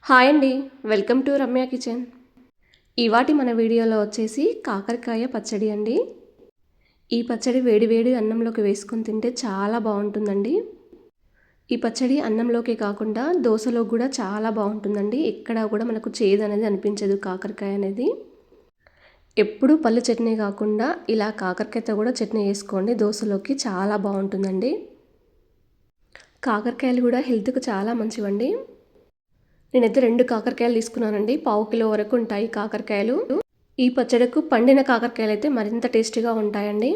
Hi అండి. Welcome to Ramya kitchen. ఇవాటి మన వీడియోలో వచ్చేసి కాకరకాయ పచ్చడి అండి. ఈ పచ్చడి వేడి వేడి అన్నంలోకి వేసుకొని తింటే చాలా బాగుంటుందండి. ఈ పచ్చడి అన్నంలోకి కాకుండా దోశలో కూడా చాలా బాగుంటుందండి. ఎక్కడా కూడా మనకు చేదు అనేది అనిపించదు కాకరకాయ అనేది. ఎప్పుడు పల్లి చట్నీ కాకుండా ఇలా కాకరకాయతో కూడా చట్నీ వేసుకోండి, దోశలోకి చాలా బాగుంటుందండి. కాకరకాయలు కూడా హెల్త్కి చాలా మంచివండి. నేనైతే 2 కాకరకాయలు తీసుకున్నానండి. పావు కిలో వరకు ఉంటాయి కాకరకాయలు. ఈ పచ్చడికు పండిన కాకరకాయలు అయితే మరింత టేస్టీగా ఉంటాయండి.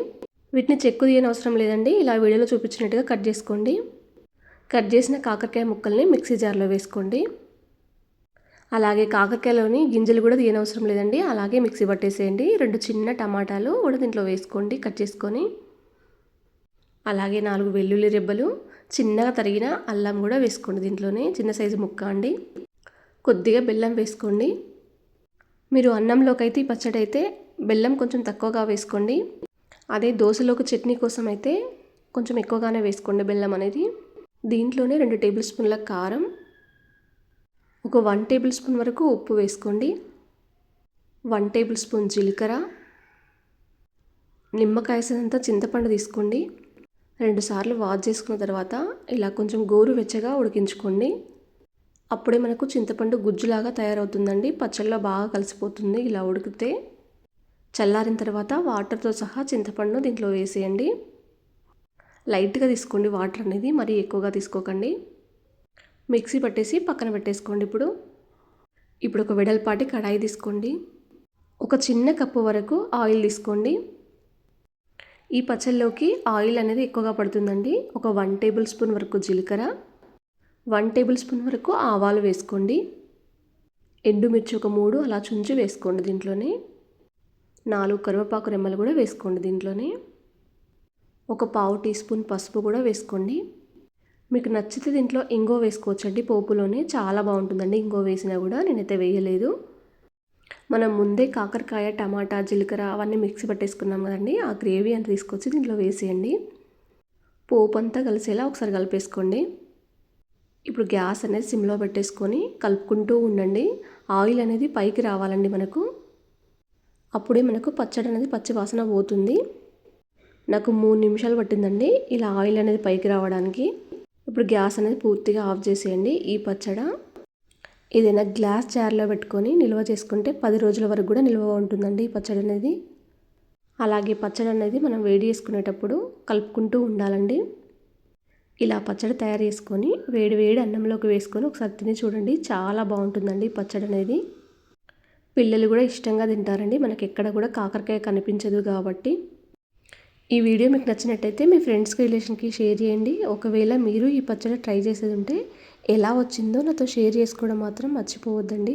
వీటిని చెక్కు తీయనవసరం లేదండి. ఇలా వీడియోలో చూపించినట్టుగా కట్ చేసుకోండి. కట్ చేసిన కాకరకాయ ముక్కల్ని మిక్సీ జార్లో వేసుకోండి. అలాగే కాకరకాయలోని గింజలు కూడా తీయనవసరం లేదండి. అలాగే మిక్సీ పట్టేసేయండి. 2 చిన్న టమాటాలు కూడా దీంట్లో వేసుకోండి కట్ చేసుకొని. అలాగే 4 వెల్లుల్లి రెబ్బలు, చిన్నగా తరిగిన అల్లం కూడా వేసుకోండి దీంట్లోనే, చిన్న సైజు ముక్క అండి. కొద్దిగా బెల్లం వేసుకోండి. మీరు అన్నంలోకి అయితే ఈ పచ్చడి అయితే బెల్లం కొంచెం తక్కువగా వేసుకోండి. అదే దోశలోకి చట్నీ కోసం అయితే కొంచెం ఎక్కువగానే వేసుకోండి బెల్లం అనేది. దీంట్లోనే 2 టేబుల్ స్పూన్ల కారం, ఒక 1 టేబుల్ స్పూన్ వరకు ఉప్పు వేసుకోండి. 1 టేబుల్ స్పూన్ జీలకర్ర, నిమ్మకాయసంత చింతపండు తీసుకోండి. 2 సార్లు వాష్ చేసుకున్న తర్వాత ఇలా కొంచెం గోరువెచ్చగా ఉడికించుకోండి. అప్పుడే మనకు చింతపండు గుజ్జులాగా తయారవుతుందండి. పచ్చళ్ళలో బాగా కలిసిపోతుంది ఇలా ఉడికితే. చల్లారిన తర్వాత వాటర్తో సహా చింతపండు దీంట్లో వేసేయండి. లైట్గా తీసుకోండి వాటర్ అనేది, మరీ ఎక్కువగా తీసుకోకండి. మిక్సీ పట్టేసి పక్కన పెట్టేసుకోండి. ఇప్పుడు ఒక వెడల్పాటి కడాయి తీసుకోండి. ఒక చిన్న కప్పు వరకు ఆయిల్ తీసుకోండి. ఈ పచ్చళ్ళలోకి ఆయిల్ అనేది ఎక్కువగా పడుతుందండి. ఒక 1 టేబుల్ స్పూన్ వరకు జీలకర్ర, 1 టేబుల్ స్పూన్ వరకు ఆవాలు వేసుకోండి. ఎండుమిర్చి ఒక 3 అలా చుంచి వేసుకోండి దీంట్లోనే. 4 కరివేపాకు రెమ్మలు కూడా వేసుకోండి దీంట్లోనే. ఒక పావు టీ స్పూన్ పసుపు కూడా వేసుకోండి. మీకు నచ్చితే దీంట్లో ఇంగువ వేసుకోవచ్చండి పోపులోనే, చాలా బాగుంటుందండి ఇంగువ వేసినా కూడా. నేనైతే వేయలేదు. మనం ముందే కాకరకాయ, టమాటా, జీలకర్ర అవన్నీ మిక్సీ పట్టేసుకున్నాం కదండి. ఆ గ్రేవీ అంతా తీసుకొచ్చి దీంట్లో వేసేయండి. పోపు అంతా కలిసేలా ఒకసారి కలిపేసుకోండి. ఇప్పుడు గ్యాస్ అనేది సిమ్లో పెట్టేసుకొని కలుపుకుంటూ ఉండండి. ఆయిల్ అనేది పైకి రావాలండి మనకు. అప్పుడే మనకు పచ్చడి అనేది పచ్చి వాసన పోతుంది. నాకు 3 నిమిషాలు పట్టిందండి ఇలా ఆయిల్ అనేది పైకి రావడానికి. ఇప్పుడు గ్యాస్ అనేది పూర్తిగా ఆఫ్ చేసేయండి. ఈ పచ్చడి ఏదైనా గ్లాస్ జార్లో పెట్టుకొని నిల్వ చేసుకుంటే 10 రోజుల వరకు కూడా నిల్వ ఉంటుందండి ఈ పచ్చడి అనేది. అలాగే పచ్చడి అనేది మనం వేడి చేసుకునేటప్పుడు కలుపుకుంటూ ఉండాలండి. ఇలా పచ్చడి తయారు చేసుకొని వేడి వేడి అన్నంలోకి వేసుకొని ఒకసారి తిని చూడండి, చాలా బాగుంటుందండి పచ్చడి అనేది. పిల్లలు కూడా ఇష్టంగా తింటారండి. మనకి ఎక్కడ కూడా కాకరకాయ కనిపించదు కాబట్టి. ఈ వీడియో మీకు నచ్చినట్టయితే మీ ఫ్రెండ్స్కి, రిలేషన్కి షేర్ చేయండి. ఒకవేళ మీరు ఈ పచ్చడి ట్రై చేసేది ఉంటే ఎలా వచ్చిందో నాతో షేర్ చేసుకోవడం మాత్రం మర్చిపోవద్దండి.